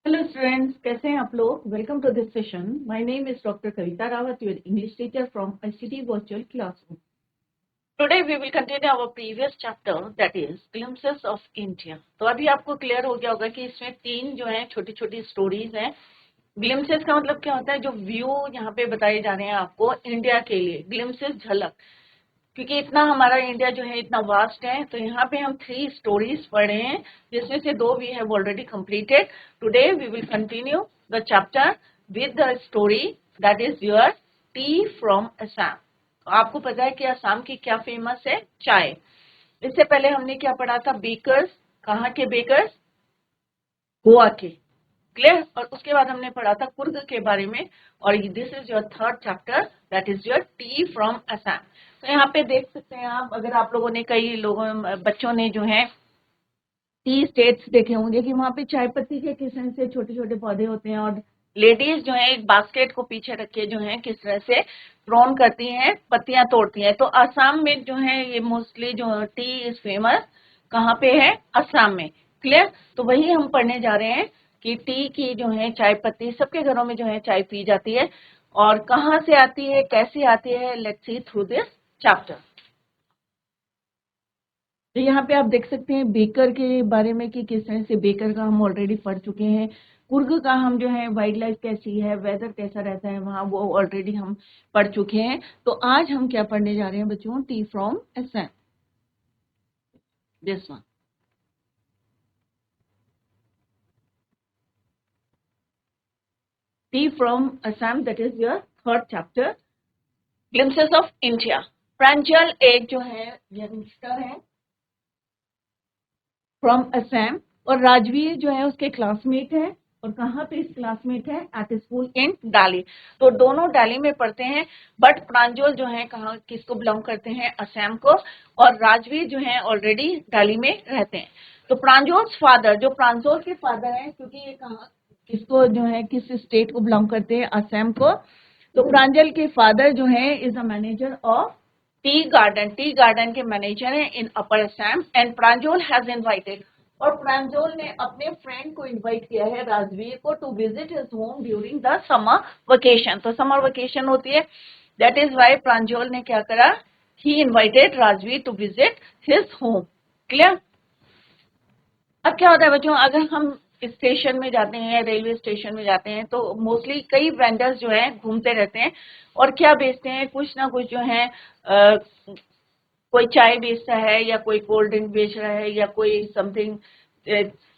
Hello students, कैसे हैं आप लोग। Welcome to this session. My name is doctor Kavita Rawat, your English teacher from ICT virtual classroom. Today we will continue our previous chapter, that is glimpses of India. तो अभी आपको clear हो गया होगा कि इसमें तीन जो है छोटी छोटी स्टोरीज हैं। ग्लिम्पसेस का मतलब क्या होता है? जो व्यू यहाँ पे बताए जा रहे हैं आपको इंडिया के लिए। ग्लिम्पसेस, झलक, क्योंकि इतना हमारा इंडिया जो है इतना वास्ट है। तो यहाँ पे हम 3 स्टोरीज पढ़े हैं, जिसमें से 2 we have already completed. Today we will continue the chapter with the story that is your tea from Assam. तो आपको पता है कि असम की क्या फेमस है? चाय। इससे पहले हमने क्या पढ़ा था? बेकर्स। कहाँ के बेकर्स? गोवा के। क्लियर। और उसके बाद हमने पढ़ा था कुर्ग के बारे में। और this is your third chapter, that is your tea from Assam. तो यहाँ पे देख सकते हैं आप, अगर आप लोगों ने, कई लोगों बच्चों ने जो है टी स्टेट्स देखे होंगे कि वहां पे चाय पत्ती के किस्म से छोटे छोटे पौधे होते हैं, और लेडीज जो है एक बास्केट को पीछे रखे जो है किस तरह से प्रोन करती हैं, पत्तियां तोड़ती हैं। तो असम में जो है ये मोस्टली जो टी इज फेमस कहाँ पे है? असम में। क्लियर। तो वही हम पढ़ने जा रहे हैं कि टी की जो है चाय पत्ती, सबके घरों में जो है चाय पी जाती है, और कहाँ से आती है, कैसे आती है, let's see through this chapter. तो यहाँ पे आप देख सकते हैं बेकर के बारे में कि किस तरह से बेकर का हम ऑलरेडी पढ़ चुके हैं। कुर्ग का हम जो है वाइल्ड लाइफ कैसी है, वेदर कैसा रहता है वहाँ, वो ऑलरेडी हम पढ़ चुके हैं। तो आज हम क्या पढ़ने जा रहे हैं बच्चों? Tea from Assam, this one. Tea from Assam, that is your third chapter, glimpses of India. Pranjal एक जो है यंगस्टर है फ्रॉम असम, और राजवीर जो है उसके क्लासमेट है। और कहाँ पे इस क्लासमेट है? एट स्कूल इन दिल्ली। तो दोनों दिल्ली में पढ़ते हैं, बट प्रांजल जो है कहाँ, किसको बिलोंग करते हैं? असम को। और राजवीर जो है ऑलरेडी दिल्ली में रहते हैं। तो प्रांजल फादर, जो प्रांजल के फादर हैं, क्योंकि ये कहाँ, किसको जो है, किस स्टेट को बिलोंग करते हैं? असम को। तो प्रांजल के फादर जो है is a manager of tea garden के मैनेजर हैं in upper Assam. And Pranjal has invited, और प्रांजल ने अपने फ्रेंड को इनवाइट किया है, राजवीर को, to visit his home during the summer vacation. तो समर वेकेशन होती है, दैट इज वाई प्रांजल ने क्या करा? He invited Rajvir to visit his home. Clear. अब क्या होता है बच्चों, अगर हम स्टेशन में जाते हैं, रेलवे स्टेशन में जाते हैं, तो मोस्टली कई वेंडर्स जो है घूमते रहते हैं, और क्या बेचते हैं? कुछ ना कुछ जो है, कोई चाय बेचता है, या कोई कोल्ड ड्रिंक बेच रहा है, या कोई समथिंग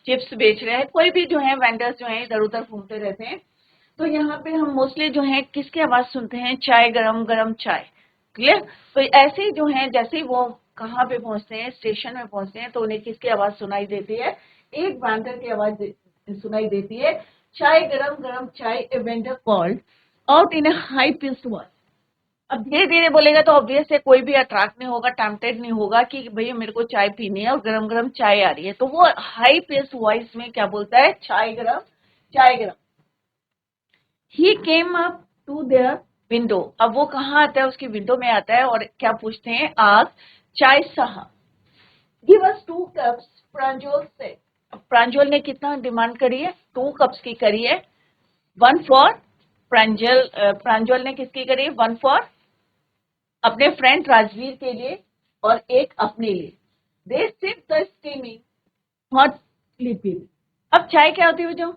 चिप्स बेच रहा है। कोई भी जो है वेंडर्स जो है इधर उधर घूमते रहते हैं। तो यहाँ पे हम मोस्टली जो है किसकी आवाज सुनते हैं? चाय, गरम गरम चाय। क्लियर। तो ऐसे ही जो है, जैसे ही वो कहाँ पे पहुंचते हैं, स्टेशन में पहुंचते हैं, तो उन्हें किसकी आवाज सुनाई देती है? एक वेंडर की आवाज सुनाई देती है। चाय, गरम गरम चाय, a vendor called out in A high pitched voice. अब धीरे धीरे बोलेगा तो ऑब्वियस है कोई भी अट्रैक्ट नहीं होगा, टेम्पटेड नहीं होगा कि भैया मेरे को चाय पीनी है और गरम गरम चाय आ रही है। तो वो हाई पिच्ड वॉइस में क्या बोलता है? चाय गरम, चाय गरम। He came up to their window. अब वो कहाँ आता है? उसकी विंडो में आता है, और क्या पूछते हैं? आज चाय साहब, गिव अस 2 कप्स, प्रांजल से। प्रांजल ने कितना डिमांड करी है? 2 कप्स की करी है। 1 फॉर प्रांजल, प्रांजल ने किसकी करी? 1 फॉर अपने फ्रेंड राजवीर के लिए, और एक अपने लिए। They sip the steaming hot liquid. अब चाय क्या होती है बच्चों?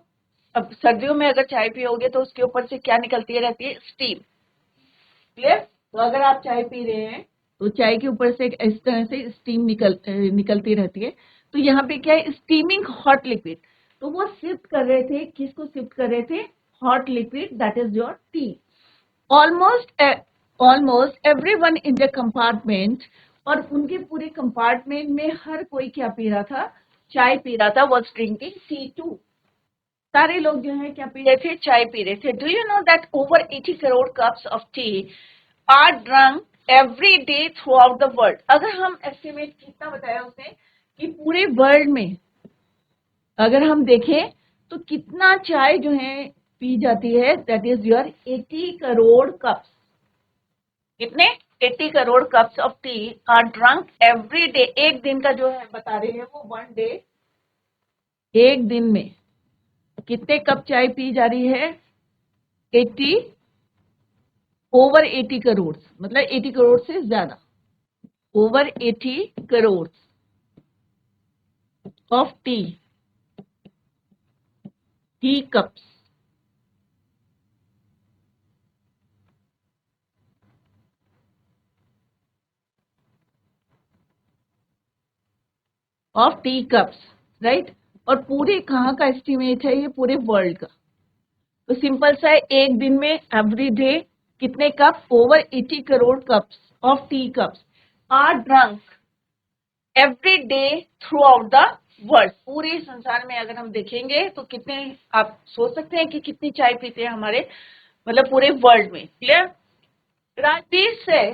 अब सर्दियों में अगर चाय पियोगे तो उसके ऊपर से क्या निकलती रहती है? स्टीम। क्लियर। तो अगर आप चाय पी रहे हैं तो चाय के ऊपर से इस तरह से स्टीम निकलती रहती है। तो यहाँ पे क्या है? Steaming hot liquid. तो वो सिफ्ट कर रहे थे, किसको सिफ्ट कर रहे थे? Hot liquid, that is your T. Almost almost everyone in the compartment, और उनके पूरे कंपार्टमेंट में हर कोई क्या पी रहा था? चाय पी रहा था। Was drinking tea too. सारे लोग जो है क्या पी रहे थे? चाय पी रहे थे। Do you know that over 80 crore cups of T R drunk every day throughout the world. अगर हम एस्टिमेट कितना बताया उसने कि पूरे वर्ल्ड में अगर हम देखें तो कितना चाय जो है पी जाती है? That is your 80 crore cups. कितने? 80 crore cups of T R drunk every day. एक दिन का जो है बता रहे हैं वो 1 डे, एक दिन में कितने कप चाय पी जा रही है? 80, ओवर 80 करोड़, मतलब 80 करोड़ से ज्यादा, over 80 crore of tea cups of tea cups, right. और पूरे कहाँ का एस्टिमेट है ये? पूरे वर्ल्ड का। तो सिंपल सा है, एक दिन में एवरी डे कितने cup? Over 80 crore cups of tea cups are drunk every day throughout the world. पूरे संसार में अगर हम देखेंगे तो कितने, आप सोच सकते हैं कि कितनी चाय पीते हैं हमारे, मतलब पूरे वर्ल्ड में। क्लियर? राजवीर से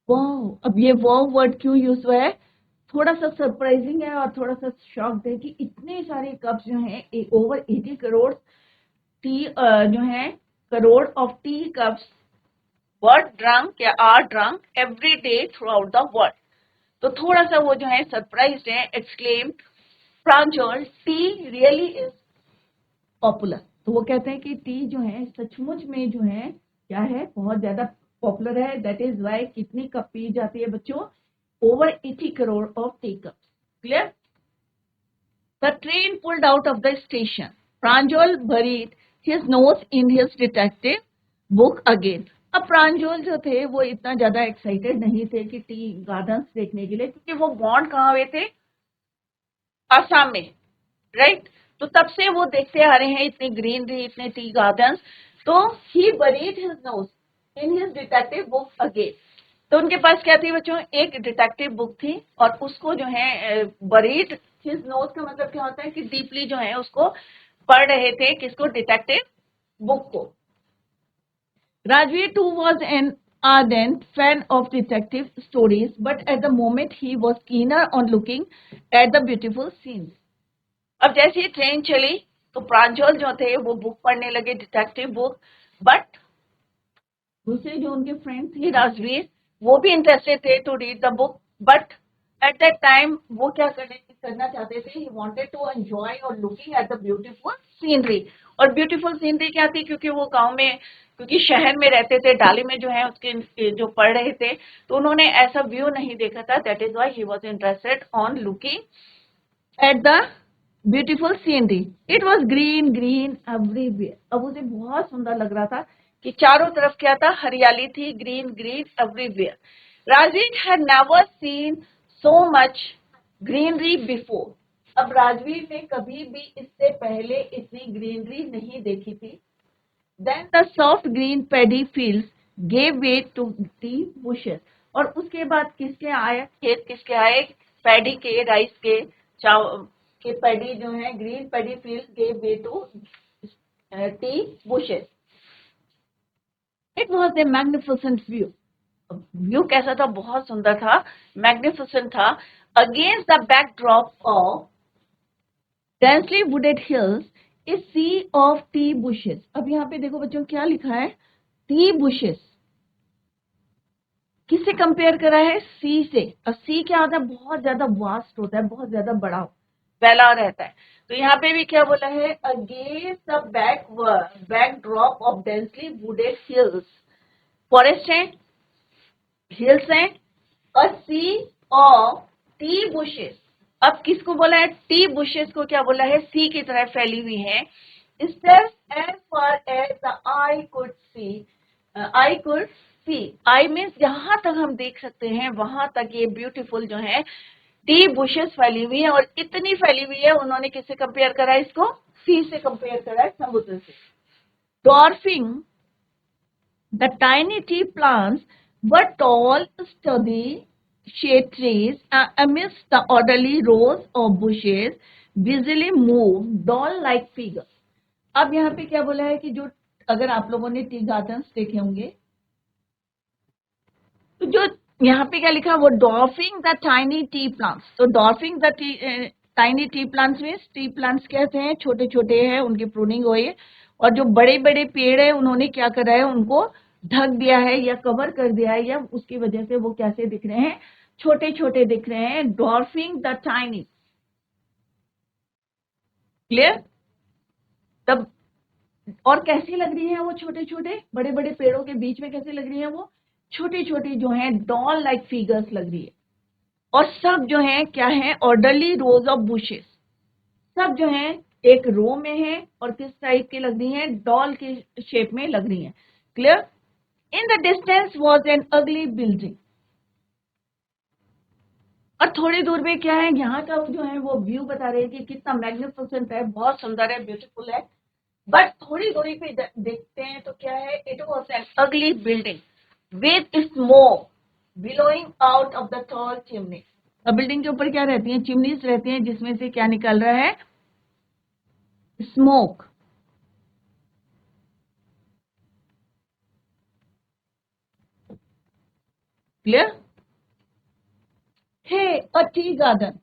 वाह, अब ये वाह वर्ड क्यों यूज हुआ है? थोड़ा सा सरप्राइजिंग है और थोड़ा सा शॉक है कि इतने सारे कप्स जो हैं, ओवर 80 करोड़ टी जो है, crore of tea cups were drunk या are drunk every day throughout the world. तो थोड़ा सा वो जो है सरप्राइज है, exclaimed Pranjal, tea really is popular. तो वो कहते हैं कि टी जो है सचमुच में जो है क्या है, बहुत ज्यादा पॉपुलर है। दैट इज वाई कितनी कप पी जाती है बच्चों? Over 80 crore of tea cup. Clear? The train pulled out of the station, Pranjal buried his nose in his detective book again। अब प्रांजल जो थे वो इतना ज्यादा एक्साइटेड नहीं थे कि टी गार्डन्स देखने के लिए, क्योंकि वो बॉन्ड कहाँ हुए थे? आसाम में, राइट। तो तब से वो देखते आ रहे हैं इतनी ग्रीनरी, इतने टी गार्डन्स। तो ही buried his nose in his detective book again। तो उनके पास क्या थी बच्चों? एक डिटेक्टिव बुक थी, और उसको जो है buried his nose का मतलब क्या होता है कि डीपली जो है उसको पढ़ रहे थे। किसको? डिटेक्टिव बुक को। Rajveer too was an ardent fan of detective stories, but at the moment he was keener on looking at the beautiful scenes। अब जैसे ही ट्रेन चली तो प्रांजल जो थे वो बुक पढ़ने लगे, डिटेक्टिव बुक। बट दूसरे जो उनके फ्रेंड थे राजवीर, वो भी इंटरेस्टेड थे to read the book. But at that time वो क्या करना चाहते थे? ही वांटेड टू एंजॉय और looking at the beautiful scenery. और ब्यूटीफुल सीनरी क्या थी? क्योंकि वो गांव में, क्योंकि शहर में रहते थे, डाली में जो है उसके जो पढ़ रहे थे, तो उन्होंने ऐसा व्यू नहीं देखा था। That is why he was interested on looking at the beautiful scenery. It was green green everywhere. अब उसे बहुत सुंदर लग रहा था कि चारों तरफ क्या था? हरियाली थी, green green everywhere. Rajveer had never seen so much greenery before. अब राजवीर ने कभी भी इससे पहले इतनी ग्रीनरी नहीं देखी थी। Then the soft green paddy fields gave way to tea bushes. और उसके बाद किसके आए खेत? किसके आए? पैडी के, राइस के, चावल के पैडी जो है, green paddy fields gave way to tea bushes. It was a magnificent view. View कैसा था? बहुत सुंदर था, मैग्निफिसेंट था। Against the backdrop of densely wooded hills, a sea of tea bushes. अब यहाँ पे देखो बच्चों क्या लिखा है? T bushes. किससे कंपेयर करा है? सी से। अब सी क्या होता है? बहुत ज्यादा वास्ट होता है, बहुत ज्यादा बड़ा फैला रहता है। तो यहाँ पे भी क्या बोला है? Against the backdrop of densely wooded hills. Forest है, हिल्स है, और सी ऑफ टी बुशेस। अब किसको बोला है? टी बुशेस को क्या बोला है? सी की तरह फैली हुई है। Steps as far as the eye could see, I could see. I means जहां तक हम देख सकते हैं वहां तक ये ब्यूटीफुल जो है टी बुशेस फैली हुई है। और इतनी फैली हुई है, उन्होंने किससे कंपेयर करा? इसको सी से कंपेयर करा है, समुद्र से। Dwarfing the tiny tea plants were toll study shade trees amidst the orderly rows of bushes busily move doll like figures। अब यहाँ पे क्या बोला है कि जो, अगर आप लोगों ने टी गार्डन्स देखे होंगे तो जो यहाँ पे क्या लिखा? वो dwarfing the tiny tea plants. तो dwarfing the tiny tea plants में, टी प्लांट्स कहते हैं छोटे छोटे हैं, उनकी प्रूनिंग हुई है। और जो बड़े बड़े पेड़ है उन्होंने क्या करा है? उनको ढक दिया है या कवर कर दिया है, या उसकी वजह से वो कैसे दिख रहे हैं? छोटे छोटे दिख रहे हैं। Dwarfing the tiny. क्लियर? तब और कैसी लग रही है वो छोटे छोटे बड़े बड़े पेड़ों के बीच में कैसी लग रही है वो छोटी छोटी जो है डॉल लाइक फिगर्स लग रही है। और सब जो है क्या है ऑर्डरली रोज ऑफ बुशेस, सब जो है एक रो में है और किस टाइप की लग रही है डॉल के शेप में लग रही है। Clear. In the distance was an ugly building. और थोड़ी दूर में क्या है यहाँ का जो है वो व्यू बता रहे हैं कि कितना मैग्निफिसेंट है, बहुत सुंदर है, ब्यूटीफुल है। बट थोड़ी दूरी पे देखते हैं तो क्या है it was an ugly building with smoke billowing out of the tall chimney. अब बिल्डिंग के ऊपर क्या रहती है चिमनीज रहती हैं जिसमें से क्या निकल रहा है स्मोक। क्लियर। हे अ टी गार्डन।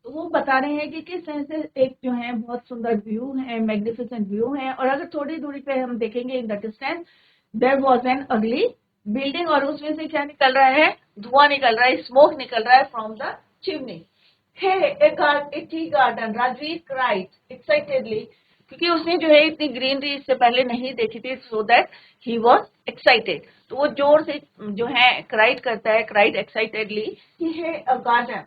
तो वो बता रहे हैं कि किस तरह से एक जो है बहुत सुंदर व्यू है, मैग्निफिसेंट व्यू है। और अगर थोड़ी दूरी पे हम देखेंगे in the distance there was an ugly building और उसमें से क्या निकल रहा है धुआं निकल रहा है, स्मोक निकल रहा है from the chimney. Hey a tea garden Rajvir cried excitedly, क्योंकि उसने जो है इतनी ग्रीनरी इससे पहले नहीं देखी थी, so that he was excited. तो वो जोर से जो है क्राइड करता है, क्राइड एक्साइटेडली कि हे अ garden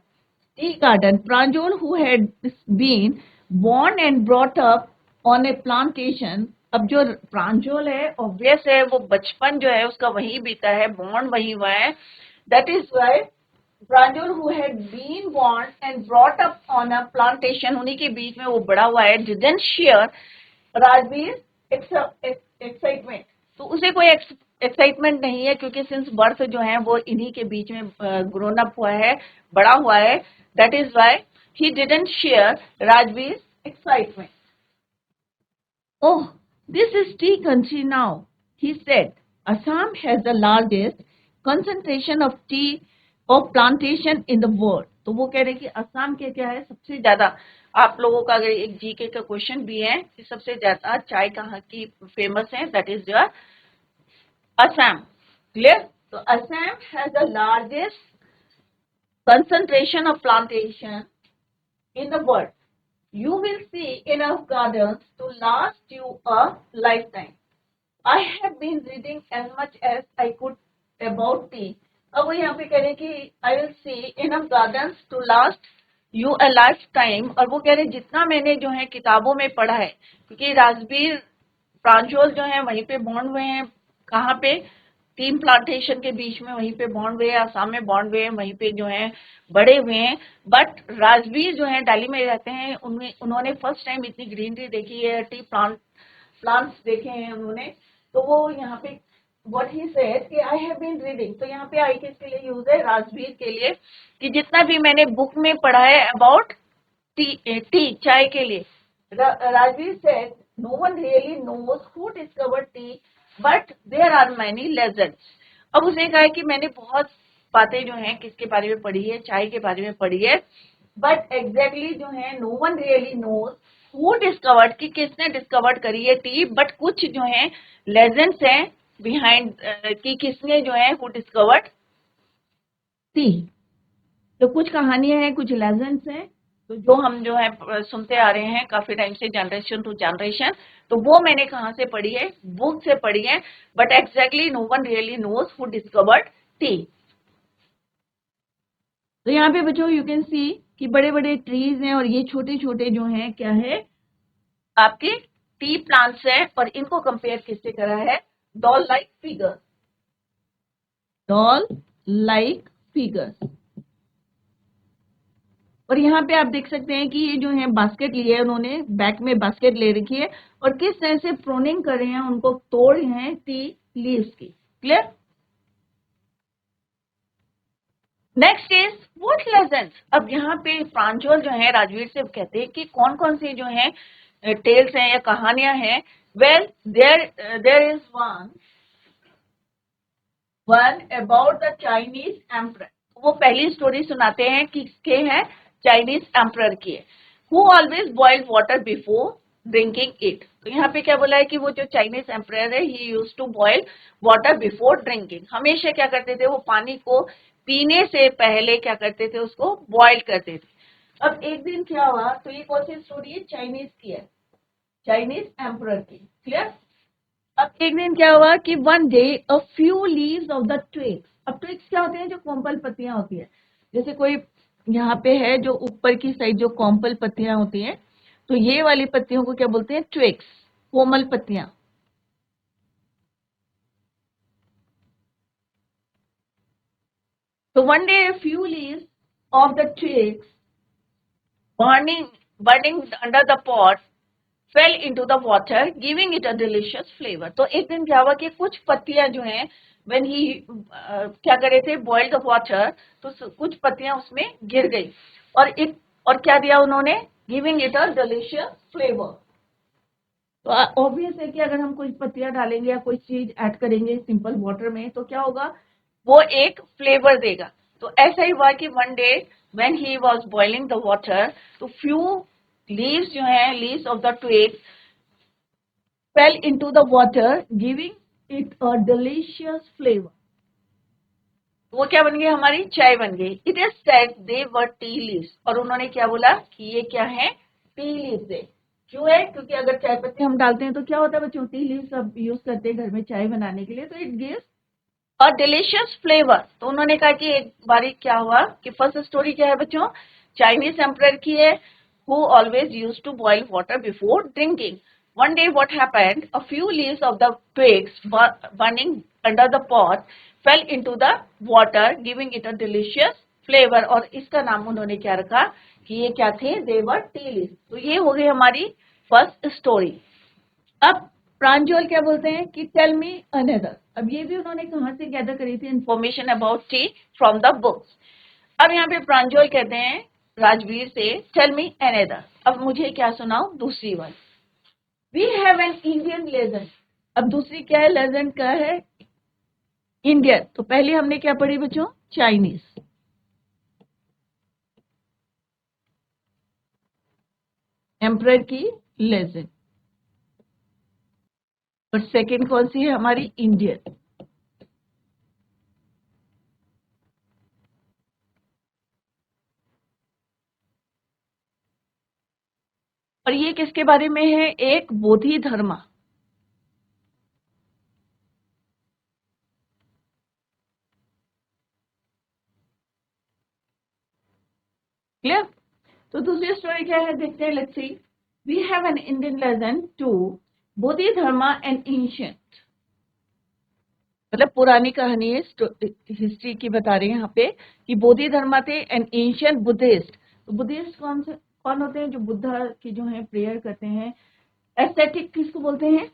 tea garden. Pranjal, who had been born and brought up on a plantation, अब जो प्रांजल है ऑब्वियस है वो बचपन जो है उसका वहीं बीता है, बॉर्न वहीं हुआ है। That is why Pranjal who had been born and brought up on a plantation, उन्हीं के बीच में वो बड़ा हुआ है। डिडंट शेयर राजवीर एक्साइटमेंट, तो उसे कोई एक्साइटमेंट नहीं है क्योंकि सिंस बर्थ जो है वो इन्हीं के बीच में ग्रोन अप हुआ है, बड़ा हुआ है। That is why he didn't share Rajveer excitement. Oh, this is T country now, he said. Assam has the largest concentration of tea of plantation in the world. तो वो कह रहे हैं कि असम के क्या है सबसे ज्यादा, आप लोगों का अगर एक जीके का क्वेश्चन भी है कि सबसे ज्यादा चाय कहाँ की फेमस है, that is your Assam. Clear. तो Assam has the largest concentration of plantation in the world. You will see enough gardens to last you a lifetime. I have been reading as much as I could about tea. अब वो यहाँ पे कह रहे हैं कि I will see enough gardens to last you a lifetime, और वो कह रहे हैं जितना मैंने जो है किताबों में पढ़ा है, क्योंकि राजबीर प्रांजल जो है वहीं पे बॉर्न हुए हैं, कहाँ पे टीम प्लांटेशन के बीच में वहीं पे बॉर्न हुए हैं, आसाम में बॉर्न हुए हैं, वहीं पे जो है बड़े हुए हैं। बट राजबीर जो है दिल्ली में रहते हैं, उन्होंने फर्स्ट टाइम इतनी ग्रीनरी देखी है, टी प्लांट्स देखे हैं उन्होंने। तो वो यहाँ पे व्हाट ही सेड कि आई हैव बीन रीडिंग, तो यहाँ पे आई किसके लिए यूज है राजबीर के लिए, कि जितना भी मैंने बुक में पढ़ा है अबाउट टी चाय के लिए। Rajveer said no one really knows who discovered tea, but there are many legends. अब उसने कहा कि मैंने बहुत बातें जो हैं किसके बारे में पढ़ी है, चाय के बारे में पढ़ी है, बट एग्जैक्टली जो है no one really knows who discovered, कि किसने डिस्कवर्ड करी है टी, बट कुछ जो है लेजेंड्स हैं बिहाइंड कि किसने जो है हु डिस्कवर्ड टी। तो कुछ कहानियां हैं, कुछ लेजेंड्स हैं, तो जो हम जो है सुनते आ रहे हैं काफी टाइम से, जनरेशन टू जनरेशन। तो वो मैंने कहाँ से पढ़ी है, बुक से पढ़ी है, but exactly no one really knows who discovered tea. तो यहाँ पे बच्चों यू कैन सी कि बड़े बड़े ट्रीज हैं और ये छोटे छोटे जो हैं क्या है आपके टी प्लांट्स हैं, और इनको कंपेयर किससे करा है doll like figure, doll like figure. और यहाँ पे आप देख सकते हैं कि ये जो है बास्केट लिए है उन्होंने, बैक में बास्केट ले रखी है और किस तरह से प्रोनिंग कर रहे हैं, उनको तोड़ रहे हैं टी लीव्स की। Clear. Next is what legends. अब यहाँ पे प्रांजल जो है राजवीर से कहते हैं कि कौन कौन सी जो है टेल्स हैं या कहानियां हैं। Well there is one about the Chinese emperor. वो पहली स्टोरी सुनाते हैं कि किसके हैं चाइनीज एम्परर की है, who always boiled water before drinking it. तो यहाँ पे क्या बोला है कि वो जो चाइनीज एम्परर है he use to boil water before drinking, हमेशा क्या करते थे वो पानी को पीने से पहले क्या करते थे उसको बॉइल करते थे। अब एक दिन क्या हुआ, तो ये कौन सी स्टोरी है चाइनीज की है, चाइनीज एम्परर की। क्लियर। अब एक दिन क्या हुआ कि one day a few leaves of the twigs. अब ट्विग्स क्या होते हैं? जो कोमल पत्तियां होती है। जैसे कोई यहाँ पे है जो ऊपर की साइड जो कोमल पत्तियां होती हैं, तो ये वाली पत्तियों को क्या बोलते हैं? ट्विग्स, कोमल पत्तियां। तो one day a few leaves of the twigs burning under the pot fell into the water giving it a delicious flavor। तो एक दिन क्या हुआ कि कुछ पत्तियां जो हैं when he क्या कर रहे थे? boil the water, तो कुछ पत्तियां उसमें गिर गई और क्या दिया उन्होंने? giving it a delicious flavor। तो ऑब्वियस है कि अगर हम कोई पत्तियां डालेंगे या कोई चीज ऐड करेंगे सिंपल वाटर में तो क्या होगा? वो एक फ्लेवर देगा। तो ऐसा ही हुआ कि one day when he was boiling the water, तो फ्यू लीव्स जो है, leaves of the twig fell into the water giving it a delicious flavour. वो क्या बन गई? हमारी चाय बन गई। It is said they were tea leaves. और उन्होंने क्या बोला कि ये क्या है? टी लीव्स है। क्यों है? क्योंकि अगर चाय पत्ती हम डालते हैं तो क्या होता है बच्चों? टी लीव्स सब यूज करते हैं घर में चाय बनाने के लिए, तो it gives a delicious flavour. तो उन्होंने कहा कि एक बारी क्या हुआ कि फर्स्ट स्टोरी क्या है बच्चों? चाइनीज एम्परर की है, who always used to boil water before drinking. One day what happened? A few leaves of the twigs burning under the pot fell into the water, giving it a delicious flavor। और इसका नाम उन्होंने क्या रखा कि ये क्या थे? They were tea leaves। तो ये हो गई हमारी फर्स्ट स्टोरी। अब प्रांजल क्या बोलते हैं कि टेल मी अनदर। अब ये भी उन्होंने कहां से गैदर करी थी information about T? From the books. अब यहाँ पे प्रांजल कहते हैं राजवीर से टेल मी अनदर। अब मुझे क्या सुनाओ दूसरी वाली। We have an Indian legend. अब दूसरी क्या है? लेजेंड क्या है? इंडियन। तो पहले हमने क्या पढ़ी बच्चों? चाइनीज। एम्परर की लेजेंड। और सेकंड कौन सी है हमारी? इंडियन। और ये किसके बारे में है? एक बोधि धर्मा। क्लियर। तो दूसरी स्टोरी क्या है देखते हैं। Let's see. We have an Indian legend too Bodhi Dharma and ancient. मतलब पुरानी कहानी है, हिस्ट्री की बता रही है यहाँ पे कि बोधि धर्मा थे एंड एंशिएंट बुद्धिस्ट। तो बुद्धिस्ट कौन होते हैं? जो बुद्धा की जो है प्रेयर करते हैं। एस्थेटिक किसको बोलते हैं?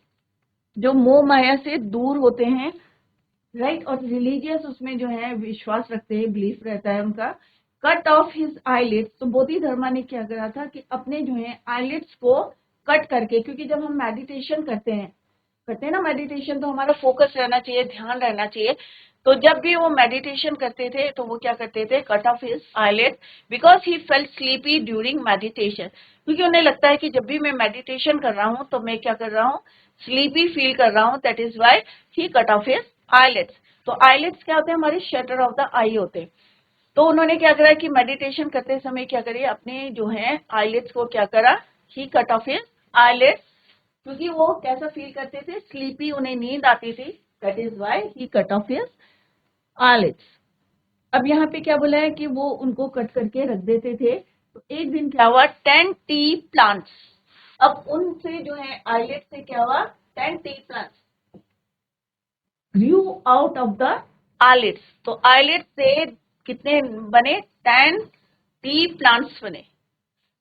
जो मोह माया से दूर होते हैं, राइट। और रिलीजियस उसमें जो है विश्वास रखते हैं, बिलीफ रहता है उनका। Cut off his eyelids. तो बोधि धर्मा ने क्या करा था कि अपने जो है आईलिड्स को कट करके, क्योंकि जब हम मेडिटेशन करते हैं ना मेडिटेशन, तो हमारा फोकस रहना चाहिए, ध्यान रहना चाहिए। तो जब भी वो मेडिटेशन करते थे तो वो क्या करते थे? Cut off his eyelid because he felt sleepy during meditation. क्योंकि उन्हें लगता है कि जब भी मैं मेडिटेशन कर रहा हूँ तो मैं क्या कर रहा हूँ? स्लीपी फील कर रहा हूँ। That is why he cut off his eyelids. तो आईलिड्स क्या होते हैं? हमारे शटर ऑफ द आई होते हैं। तो उन्होंने क्या करा कि मेडिटेशन करते समय क्या करिए? अपने जो है आईलिड्स को क्या करा? ही कट ऑफ हिज आईलिड्स। क्योंकि वो कैसा फील करते थे? स्लीपी, उन्हें नींद आती थी। That is why he cut off his eyelids. अब यहाँ पे क्या बोला है कि वो उनको कट करके रख देते थे। तो एक दिन क्या हुआ? 10 टी प्लांट्स। अब उनसे जो है आईलिड से क्या हुआ? 10 T plants Guru out of the eyelids. तो आईलिड से कितने बने? 10 टी प्लांट्स बने।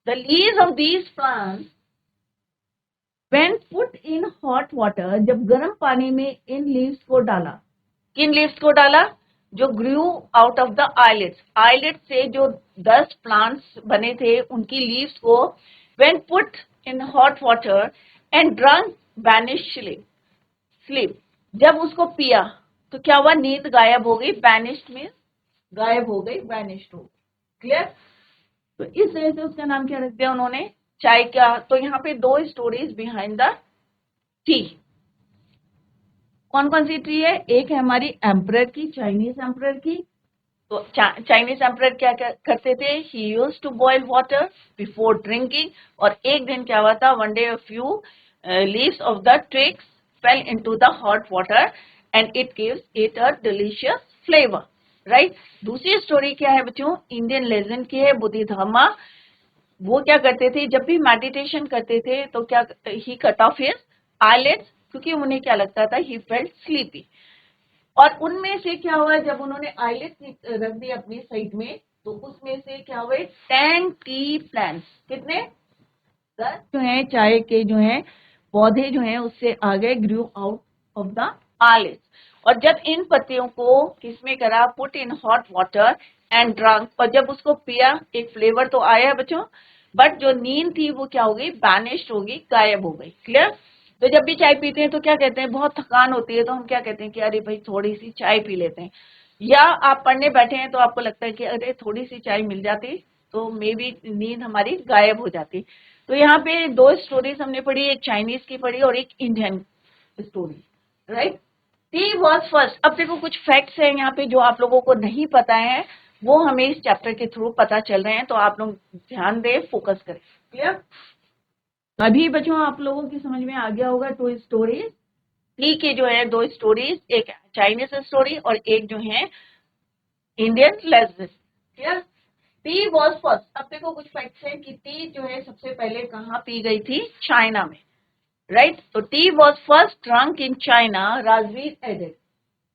The leaves of these plants When put in hot water, जब गर्म पानी में इन लीव्स को डाला। किन लीव्स को डाला? जो ग्रू out of the eyelids. Eyelid से जो 10 प्लांट्स बने थे उनकी लीव्स को when put in hot water and drunk vanished sleep। जब उसको पिया तो क्या हुआ? नींद गायब हो गई। vanished मीन्स गायब हो गई, vanished हो। क्लियर। तो इस तरह से उसका नाम क्या रख दिया उन्होंने? चाय का। तो यहाँ पे दो स्टोरीज बिहाइंड द टी। कौन कौन सी टी है? एक है हमारी एम्परर की, चाइनीज एम्परर की, तो चाइनीज एम्परर क्या करते थे, he used to boil water before drinking, और एक दिन क्या हुआ था, one day a few leaves of the twigs fell into the hot water and it gives it a delicious flavor, right? दूसरी स्टोरी क्या है बच्चों, इंडियन लेजेंड की है, बुद्धिधर्मा। वो क्या करते थे, जब भी मेडिटेशन करते थे तो क्या, ही कट ऑफ हिज आईलिड्स, क्योंकि उन्हें क्या लगता था, ही फेल्ट स्लीपी। और उनमें से क्या हुआ, जब उन्होंने आईलिड्स रख दी अपनी साइड में, तो उसमें से क्या हुए, 10 टी प्लांट्स, कितने, 10 जो है चाय के जो है पौधे जो हैं उससे आगे ग्रू आउट ऑफ द आईलिड्स। और जब इन पत्तियों को किसमें करा, put in hot water and drunk, और जब उसको पिया, एक फ्लेवर तो आया बच्चों, बट जो नींद थी वो क्या हो गई, बैनिश्ड होगी, गायब हो गई। क्लियर? तो जब भी चाय पीते हैं तो क्या कहते हैं, बहुत थकान होती है तो हम क्या कहते हैं कि अरे भाई थोड़ी सी चाय पी लेते हैं, या आप पढ़ने बैठे हैं तो आपको लगता है कि अरे थोड़ी सी चाय मिल जाती तो मे बी नींद हमारी गायब हो जाती। तो यहाँ पे दो स्टोरीज हमने पढ़ी, एक चाइनीज की पढ़ी और एक Indian story, right? T was first. अब देखो कुछ फैक्ट्स हैं यहाँ पे जो आप लोगों को नहीं पता है, वो हमें इस चैप्टर के थ्रू पता चल रहे हैं, तो आप लोग ध्यान दें, फोकस करें। क्लियर? अभी बच्चों आप लोगों की समझ में आ गया होगा टू स्टोरीज, टी के जो है दो स्टोरीज, एक चाइनीज स्टोरी और एक जो है Indian legend. Clear? T was first. अब देखो कुछ फैक्ट्स हैं कि टी जो है सबसे पहले कहाँ पी गई थी, चाइना में, राइट? तो tea was first drunk in China, Rajvir added.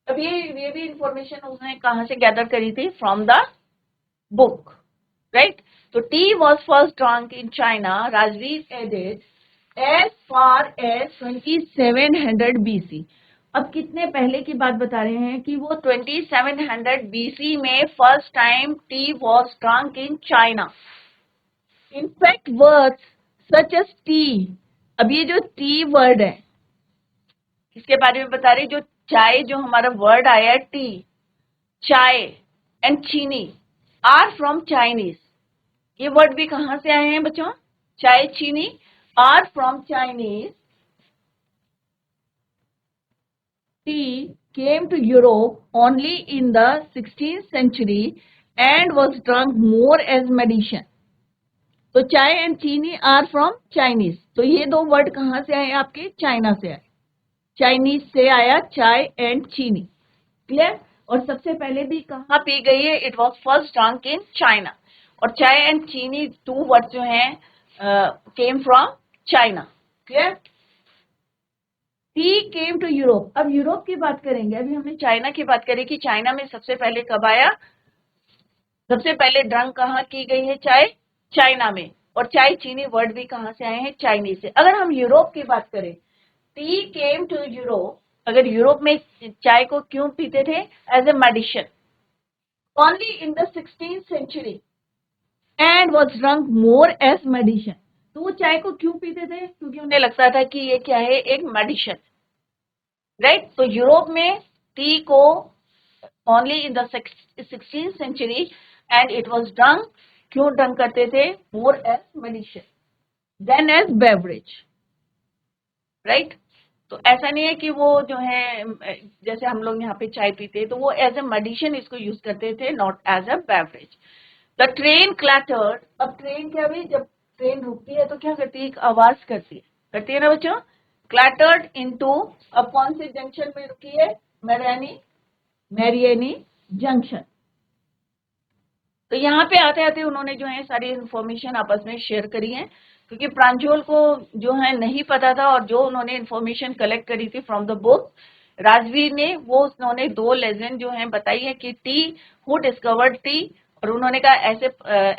अब ये भी इंफॉर्मेशन उसने कहाँ से गैदर करी थी, फ्रॉम द बुक, राइट? तो tea was first drunk in China, Rajvir added as far as 2700 BC। अब कितने पहले की बात बता रहे हैं कि वो 2700 BC में first time tea was drunk in China. In fact words such as tea, अब ये जो टी वर्ड है इसके बारे में बता रहे, जो चाय जो हमारा वर्ड आया है T, chai and chini are from Chinese. ये वर्ड भी कहां से आए हैं बच्चों, chai chini are from Chinese. Tea came to Europe only in the 16th century and was drunk more as medicine. तो चाय and chini are from Chinese. तो ये दो वर्ड कहां से आए आपके, चाइना से आए, चाइनीज से आया चाय एंड चीनी। क्लियर? और सबसे पहले भी कहाँ पी गई है, it was first drunk in China. और chai and chini two word जो है came from China. Clear? Tea came to Europe. Europe यूरोप की बात करेंगे, अभी हमने चाइना की बात करी कि चाइना में सबसे पहले कब आया, सबसे पहले ड्रंक कहाँ की गई है, चाय, चाइना में। और चाय चीनी वर्ड भी कहाँ से आए हैं, चाइनीज से। अगर हम यूरोप की बात करें, टी केम टू यूरोप, अगर यूरोप में चाय को क्यों पीते थे, as a medicine, only in the 16th century and was drunk more as medicine. तो वो चाय को क्यों पीते थे, क्योंकि उन्हें लगता था कि ये क्या है, एक मेडिसिन, राइट? तो यूरोप में टी को only in the 16th century and it was drunk, क्यों ड्रंक करते थे, more as medicine then as beverage, right? तो ऐसा नहीं है कि वो जो है जैसे हम लोग यहाँ पे चाय पीते हैं तो वो एज ए मेडिसिन इसको यूज करते थे, not as a beverage. The train clattered. अब ट्रेन क्या भी, जब ट्रेन रुकती है तो क्या करती है, एक आवाज करती है ना बच्चों, क्लैटर्ड इनटू, अब कौन से जंक्शन में रुकी है, मैरियानी जंक्शन। तो यहाँ पे आते आते उन्होंने जो है सारी इंफॉर्मेशन आपस में शेयर करी है, क्योंकि प्रांजोल को जो है नहीं पता था, और जो उन्होंने इंफॉर्मेशन कलेक्ट करी थी फ्रॉम द बुक, राजवीर ने, वो उन्होंने दो लेजेंड जो है बताई है कि टी, हु डिस्कवर्ड टी, और उन्होंने कहा ऐसे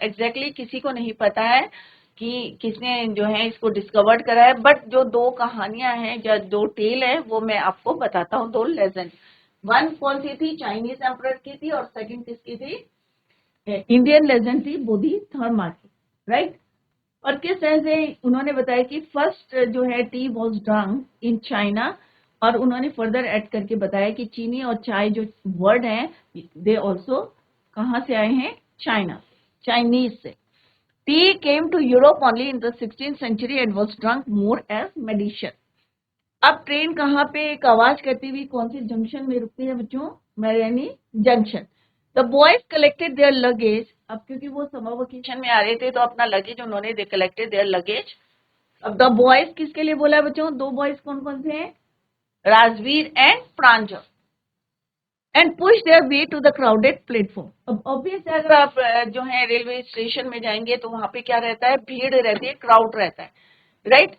एग्जैक्टली किसी को नहीं पता है कि किसने जो है इसको डिस्कवर्ड करा है, बट जो दो कहानियां हैं, जो दो टेल है, वो मैं आपको बताता हूँ, दो लेजेंड। वन कौन सी थी, चाइनीज एम्परर की थी, और सेकंड किसकी थी, इंडियन लेजेंड थी, बोधिधर्मा की, राइट? और किस तरह से उन्होंने बताया कि फर्स्ट जो है T was drunk in China, और उन्होंने फर्दर ऐड करके बताया कि चीनी और चाय जो वर्ड है, दे ऑल्सो कहाँ से आए हैं, चाइना, चाइनीज से। Tea came to Europe only in the 16th century and was drunk more as medicine. अब ट्रेन कहाँ पे एक आवाज करती हुई कौन सी जंक्शन में रुकती है बच्चों, Mariani junction. The boys collected their luggage, अब क्योंकि वो समर वेकेशन में आ रहे थे तो अपना लगेज उन्होंने दे कलेक्टेड देयर लगेज। अब द बॉयज किसके लिए बोला है बच्चों? दो बॉयज कौन कौन से हैं? Rajvir and Pranjal. And push their way to the crowded platform. अब ऑब्वियस अगर आप जो है रेलवे स्टेशन में जाएंगे तो वहां पे क्या रहता है? भीड़ रहती है, क्राउड रहता है, राइट?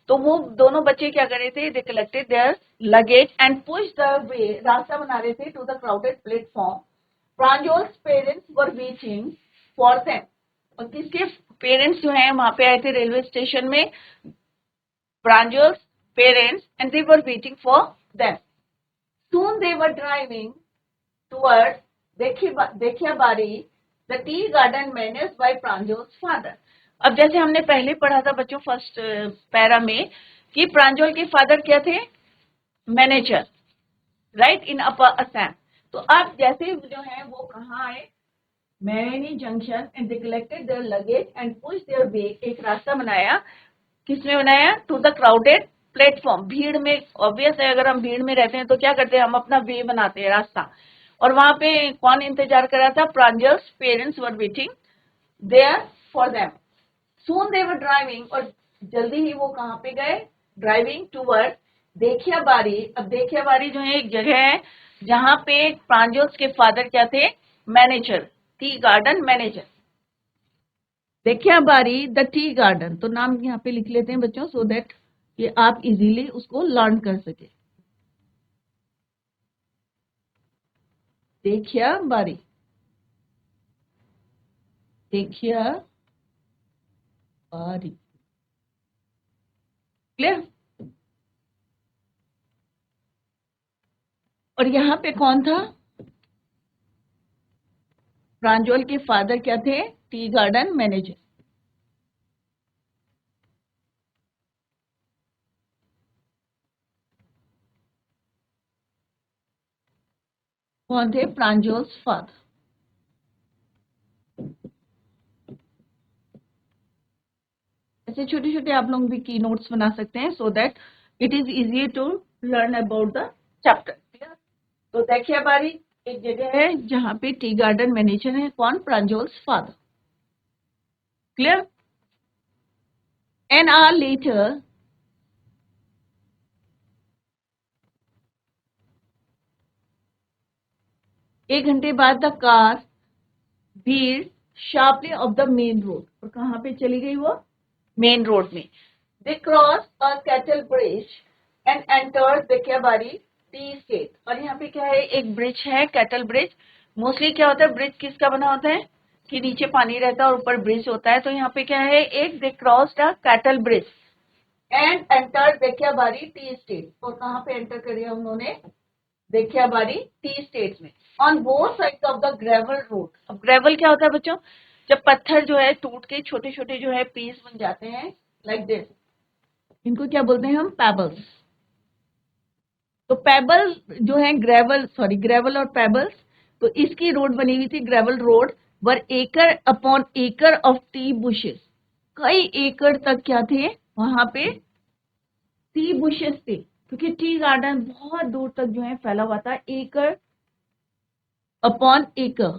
तो वो दोनों बच्चे क्या कर रहे थे? They collected their luggage and push the way, रास्ता बना रहे थे to the crowded platform. Pranjol's parents were waiting for them. और किसके पेरेंट्स जो है वहां पे आए थे रेलवे स्टेशन में? Pranjol's parents, and they were waiting for them. Soon they were driving towards Dekhiabari, the tea garden managed by Pranjol's father. अब जैसे हमने पहले पढ़ा था बच्चों फर्स्ट पैरा में कि प्रांजल के फादर क्या थे? Manager, right, in upper Assam. तो अब जैसे जो है वो कहाँ आए? Many junction, and they collected their luggage and push their way, एक रास्ता बनाया। किसने बनाया? टू द क्राउडेड प्लेटफॉर्म, भीड़ में। ऑब्वियस है अगर हम भीड़ में रहते हैं तो क्या करते हैं? हम अपना वे बनाते हैं, रास्ता। और वहां पे कौन इंतजार कर रहा था? Pranjal's parents were waiting there for them. Soon they were driving, और जल्दी ही वो कहाँ पे गए? Driving toward Dekhiabari. अब देखियाबारी जो है एक जगह है जहां पे प्रांजल्स के फादर क्या थे? Manager, tea garden manager. Dekhiabari the tea garden, तो नाम यहाँ पे लिख लेते हैं बच्चों सो दैट कि आप इजीली उसको लर्न कर सके। देखियाबारी, देखियाबारी, क्लियर? और यहाँ पे कौन था? प्रांजल के फादर क्या थे? T garden manager. कौन थे? प्रांजल्स फादर। ऐसे छोटे छोटे आप लोग भी की नोट्स बना सकते हैं so that it is easy to learn about the chapter. तो देखियाबारी एक जगह है जहां पे टी गार्डन मैनेजर है कौन? Pranjal's father, clear? An hour later, एक घंटे बाद the car veered sharply off the main road, और कहाँ पे चली गई वो? मेन रोड में। They crossed a cattle bridge and entered Dekhiabari tea estate. और यहाँ पे क्या है? एक ब्रिज है, कैटल ब्रिज। मोस्टली क्या होता है? ब्रिज किसका बना होता है? कि नीचे पानी रहता है और ऊपर ब्रिज होता है। तो यहाँ पे क्या है? एक they crossed a cattle bridge and entered Dekhiabari tea estate. और कहाँ पे एंटर करिए उन्होंने? देखियाबारी टी स्टेट में। On both sides of the gravel road. अब ग्रेवल क्या होता है बच्चों? जब पत्थर जो है टूट के छोटे छोटे जो है पीस बन जाते हैं लाइक दिस, इनको क्या बोलते हैं हम? पेबल्स। तो पेबल जो है ग्रेवल, सॉरी ग्रेवल और पेबल्स, तो इसकी रोड बनी हुई थी gravel road. Were acre upon acre of tea bushes, कई एकड़ तक क्या थे वहां पे? टी बुशेस थे, क्योंकि टी गार्डन बहुत दूर तक जो है फैला हुआ था, एकड़ अपॉन एकड़,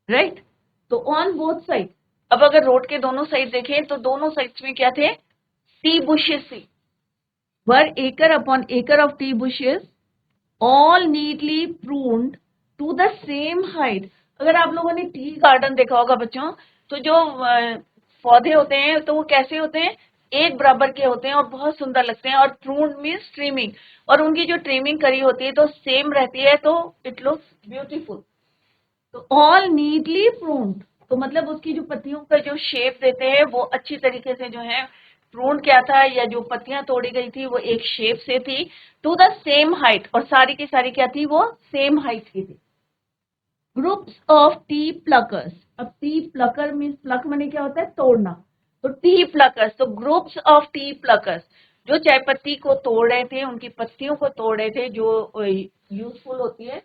राइट? तो ऑन बोथ साइड, अब अगर रोड के दोनों साइड देखें तो दोनों साइड्स में क्या थे? टी बुशेस थी। वर acre upon acre of tea bushes, all neatly pruned to the same height. अगर आप लोगों ने टी गार्डन देखा होगा बच्चों, तो जो पौधे होते हैं तो वो कैसे होते हैं? एक बराबर के होते हैं और बहुत सुंदर लगते हैं। और प्रून्ड मीन्स ट्रिमिंग, और उनकी जो ट्रिमिंग करी होती है तो सेम रहती है, तो इट लुक्स ब्यूटीफुल। तो ऑल नीटली प्रून्ड, तो मतलब उसकी जो पत्तियों का जो शेप देते हैं वो अच्छी तरीके से जो है। प्रून क्या था? या जो पत्तियां तोड़ी गई थी वो एक शेप से थी, टू द सेम हाइट, और सारी की सारी क्या थी? वो सेम हाइट की थी। ग्रुप्स ऑफ टी प्लकर्स, अब टी प्लकर मीन्स प्लक मने क्या होता है? तोड़ना। तो टी प्लकर्स, तो ग्रुप्स ऑफ टी प्लकर्स जो चाय पत्ती को तोड़ रहे थे, उनकी पत्तियों को तोड़ रहे थे जो यूजफुल होती है।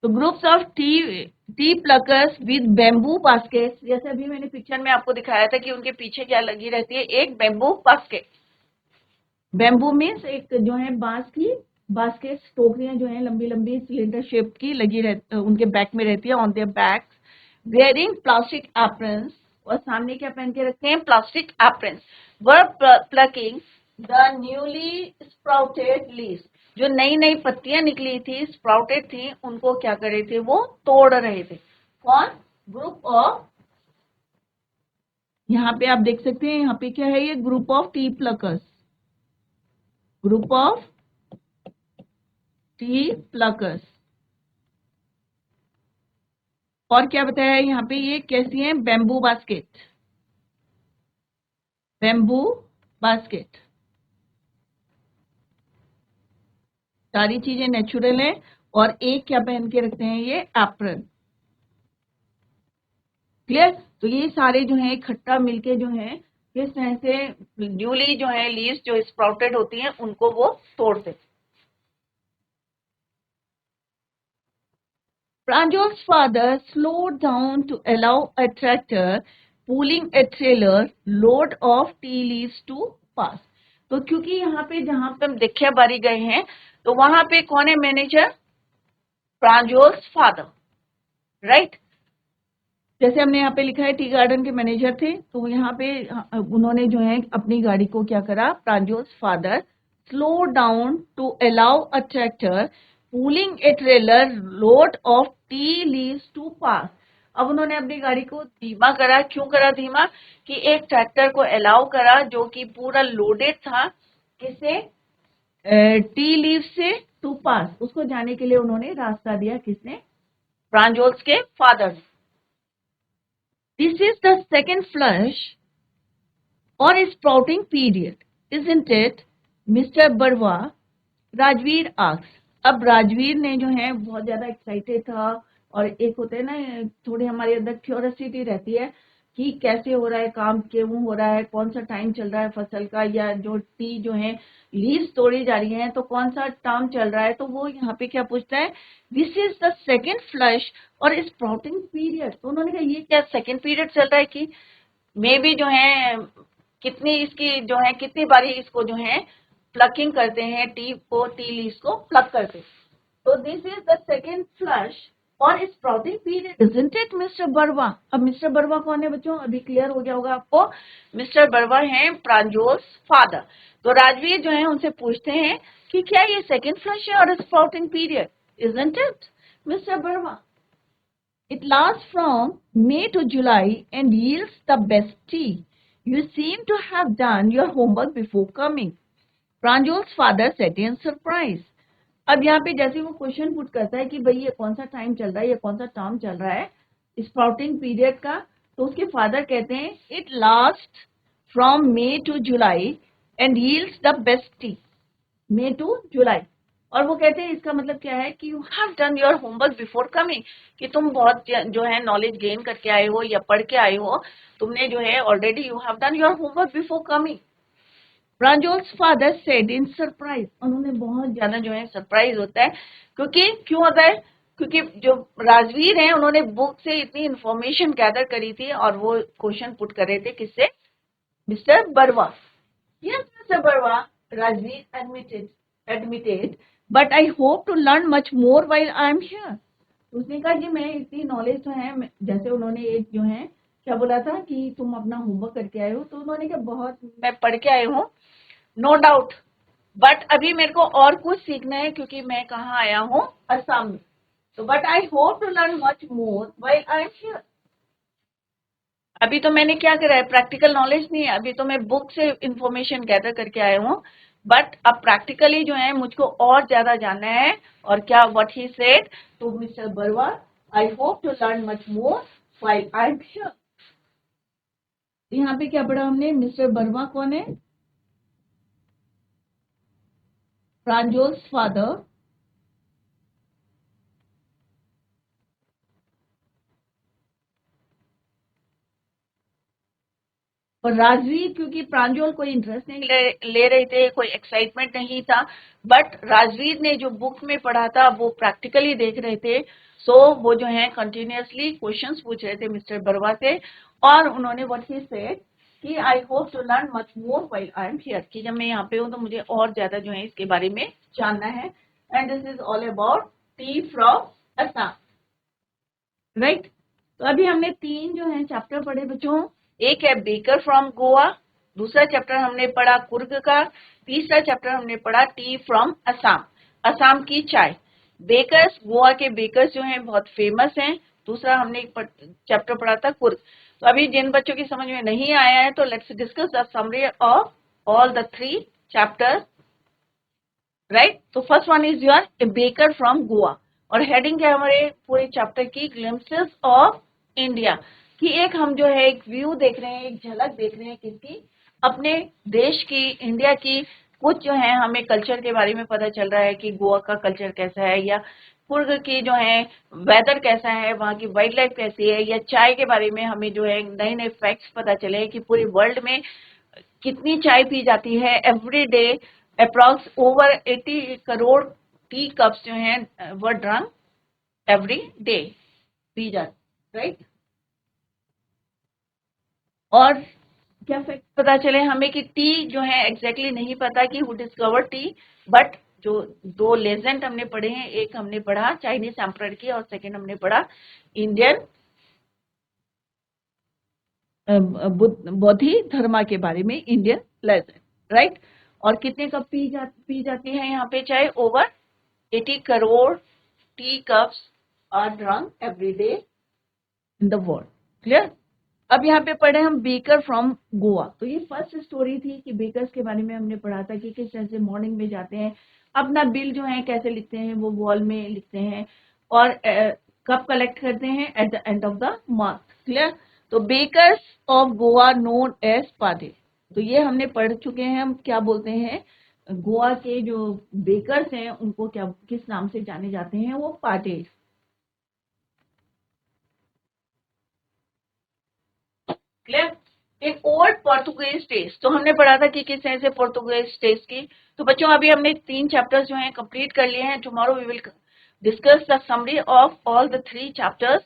तो groups of T pluckers with bamboo basket, जैसे अभी मैंने पिक्चर में आपको दिखाया था कि उनके पीछे क्या लगी रहती है, एक बैम्बू बास्केट। बैम्बू मीन्स एक जो है बांस की बास्केट, टोकरियां जो है लंबी लंबी सिलेंडर शेप की लगी रहती, उनके बैक में रहती है, on their back, wearing plastic aprons, और सामने क्या पहन के रखते हैं, plastic aprons, were plucking the newly sprouted leaves, जो नई नई पत्तियां निकली थी, स्प्राउटेड थी, उनको क्या कर रहे थे, वो तोड़ रहे थे। कौन, ग्रुप ऑफ, यहाँ पे आप देख सकते हैं, यहाँ पे क्या है, ये group of T pluckers, group of T pluckers. और क्या बताया है यहाँ पे, ये कैसी है, बैम्बू बास्केट, बैम्बू बास्केट, सारी चीजें नेचुरल है। और एक क्या पहन के रखते हैं, ये एप्रन। क्लियर, तो ये सारे जो है इकट्ठा मिलके जो है किस तरह से न्यूली जो है लीव्स जो स्प्राउटेड होती हैं उनको वो तोड़ते। Pranjol's father slowed down to allow a tractor pulling a trailer load of tea leaves to pass. तो क्योंकि यहाँ पे जहां पे हम देखिया बारी गए हैं, तो वहां पे कौन है मैनेजर, प्रांजोल्स फादर, राइट। जैसे हमने यहाँ पे लिखा है टी गार्डन के मैनेजर थे, तो यहाँ पे उन्होंने जो है अपनी गाड़ी को क्या करा, Pranjol's father slow down to allow a tractor pulling a trailer load of tea leaves to pass. अब उन्होंने अपनी गाड़ी को धीमा करा, क्यों करा धीमा, कि एक ट्रैक्टर को अलाउ करा जो कि पूरा लोडेड था, किसे, टी लीव से, टू पास, उसको जाने के लिए उन्होंने रास्ता दिया, किसने, प्रांजोल्स के फादर ने। This is the second flush or sprouting period, isn't it, Mr. Barwa? Rajveer asks. अब राजवीर ने जो है बहुत ज्यादा एक्साइटेड था, और एक होते हैं ना थोड़ी हमारे अंदर क्यूरियोसिटी रहती है कि कैसे हो रहा है काम, क्यों हो रहा है, कौन सा टाइम चल रहा है फसल का, या जो टी जो है लीव्स तोड़ी जा रही हैं तो कौन सा टाइम चल रहा है। तो वो यहाँ पे क्या पूछता है, this is the second flush और स्प्राउटिंग पीरियड। तो उन्होंने कहा ये क्या सेकेंड पीरियड चल रहा है, कि मे बी जो है कितनी इसकी जो है कितनी बारी इसको जो है प्लकिंग करते हैं, टी को, टी लीव्स को प्लक करते हैं। तो this is the second flush और sprouting period, isn't it mister Barua. अब मिस्टर बरवा कौन है बच्चों, अभी क्लियर हो गया होगा आपको, मिस्टर बरवा हैं प्रांजोल्स फादर। तो राजवीर जो है उनसे पूछते हैं कि क्या ये सेकेंड फ्लश है और sprouting period, isn't it mister Barwa? It lasts from May to July and yields the best tea. You seem to have done your homework before coming, Pranjol's father said in surprise. अब यहाँ पे जैसे वो question put करता है कि भाई ये कौन सा टाइम चल रहा है, ये कौन सा टर्म चल रहा है स्प्राउटिंग पीरियड का, तो उसके फादर कहते हैं it last from May to July and yields the best tea, May to July. और वो कहते हैं इसका मतलब क्या है कि you have done your homework before coming, कि तुम बहुत जो है नॉलेज गेन करके आए हो या पढ़ के आए हो, तुमने जो है already you have done your homework before coming, Pranjol's father said in surprise. उन्होंने बहुत ज्यादा जो है सरप्राइज होता है, क्योंकि क्यों होता है, क्योंकि जो राजवीर हैं उन्होंने बुक से इतनी इंफॉर्मेशन गैदर करी थी और वो क्वेश्चन पुट कर रहे थे किससे, mister Barwa. Yes mister Barwa, Rajveer admitted, but I hope to learn much more while I am here. उसने कहा जी मैं इतनी नॉलेज तो है, जैसे उन्होंने एक जो है क्या बोला था कि तुम अपना होमवर्क करके आए हो, तो उन्होंने कहा बहुत मैं पढ़ के आए हूँ, नो डाउट, बट अभी मेरे को और कुछ सीखना है, क्योंकि मैं कहाँ आया हूँ, असम में। तो but I hope to learn much more while I am here. अभी तो मैंने क्या करा है, प्रैक्टिकल नॉलेज नहीं है, अभी तो मैं बुक से इंफॉर्मेशन गैदर करके आया हूँ, बट अब प्रैक्टिकली जो है मुझको और ज्यादा जानना है। और क्या, what he said to mister Barua, I hope to learn much more while I am here. यहाँ पे क्या पढ़ा हमने, मिस्टर बरवा कौन है, प्रांजोल्स फादर, और राजवीर, क्योंकि प्रांजोल कोई इंटरेस्ट नहीं ले रहे थे, कोई एक्साइटमेंट नहीं था, बट राजवीर ने जो बुक में पढ़ा था वो प्रैक्टिकली देख रहे थे, वो जो है कंटिन्यूअसली क्वेश्चंस पूछ रहे थे मिस्टर बरवा से, और उन्होंने व्हाट ही सेड कि I hope to learn much more while I am here, कि जब मैं यहाँ पे हूँ तो मुझे और ज्यादा जो है इसके बारे में जानना है। And this is all about T from Assam, right. तो अभी हमने 3 जो है चैप्टर पढ़े बच्चों। एक है बेकर फ्रॉम गोवा, दूसरा चैप्टर हमने पढ़ा कुर्ग का, तीसरा चैप्टर हमने पढ़ा टी फ्रॉम असम, असम की चाय। बेकर्स, गोवा के बेकर्स जो हैं बहुत फेमस हैं। दूसरा हमने एक चैप्टर पढ़ा था कुर्ग। तो अभी जिन बच्चों की समझ में नहीं आया है तो let's discuss the summary of all the 3 chapters, right. तो first one is your baker from Goa, और हेडिंग है हमारे पूरे चैप्टर की ग्लिम्पसेस ऑफ इंडिया, कि एक हम जो है एक व्यू देख रहे हैं, एक झलक देख रहे हैं किसकी, अपने देश की, इंडिया की। कुछ जो है हमें कल्चर के बारे में पता चल रहा है कि गोवा का कल्चर कैसा है, या कुर्ग की जो है वेदर कैसा है, वहाँ की वाइल्ड लाइफ कैसी है, या चाय के बारे में हमें जो है नए नए फैक्ट्स पता चले कि पूरे वर्ल्ड में कितनी चाय पी जाती है every day. Approx over 80 crore tea cups जो हैं वो ड्रंक एवरी डे पी जाते, राइट। और क्या फैक्ट पता चले हमें कि टी जो है एग्जैक्टली नहीं पता कि हु डिस्कवर टी, बट जो 2 लेजेंड हमने पढ़े हैं, एक हमने पढ़ा चाइनीज एम्परर की और सेकंड हमने पढ़ा इंडियन बौद्धि धर्मा के बारे में, इंडियन लेजेंड, राइट। और कितने कप पी जाती है यहाँ पे चाय, over 80 crore tea cups are drunk every day in the world, clear. अब यहाँ पे पढ़े हम बेकर फ्रॉम गोवा। तो ये फर्स्ट स्टोरी थी कि बेकर्स के बारे में हमने पढ़ा था कि किस तरह से मॉर्निंग में जाते हैं, अपना बिल जो है कैसे लिखते हैं, वो वॉल में लिखते हैं, और कब कलेक्ट करते हैं at the end of the month, clear. तो bakers of Goa known as Pader, तो ये हमने पढ़ चुके हैं। हम क्या बोलते हैं, गोवा के जो बेकर्स हैं उनको क्या किस नाम से जाने जाते हैं, वो पाटे, क्लियर। एक ओल्ड पोर्तुगीज टेस्ट, तो हमने पढ़ा था कि किस तरह से पोर्तुगीज टेस्ट की। तो बच्चों अभी हमने 3 चैप्टर्स जो हैं कंप्लीट कर लिए हैं। Tomorrow we will discuss the summary of all the 3 chapters,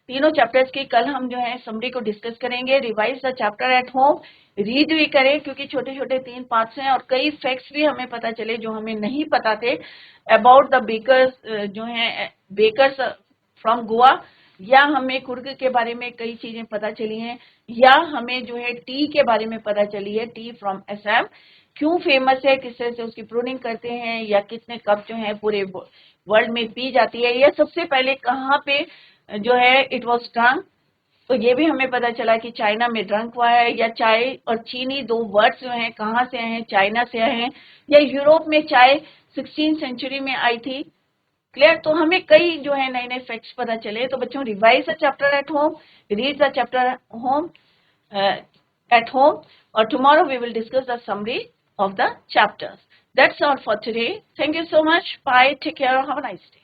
तीनों चैप्टर्स की कल हम जो है समरी को डिस्कस करेंगे। Revise the chapter at home, read भी करें, क्योंकि छोटे छोटे 3 पार्ट्स हैं और कई फैक्ट्स भी हमें पता चले जो हमें नहीं पता थे अबाउट द बेकर्स, जो है बेकर्स फ्रॉम गोवा, या हमें कुर्ग के बारे में कई चीजें पता चली हैं, या हमें जो है टी के बारे में पता चली है, टी फ्रॉम असम क्यों फेमस है, किस तरह से उसकी प्रूनिंग करते हैं, या कितने कप जो है पूरे वर्ल्ड में पी जाती है, या सबसे पहले कहाँ पे जो है इट वॉज ड्रंक। तो ये भी हमें पता चला कि चाइना में ड्रंक हुआ है, या चाय और चीनी 2 वर्ड्स जो हैं कहाँ से आए हैं, चाइना से आए हैं, या यूरोप में चाय 16th सेंचुरी में आई थी, क्लियर। तो हमें कई जो है नए नए फैक्ट्स पता चले। तो बच्चों revise the chapter at home, read the chapter home at home, or tomorrow we will discuss the summary of the chapters. That's all for today. Thank you so much. Bye. Take care. Have a nice day.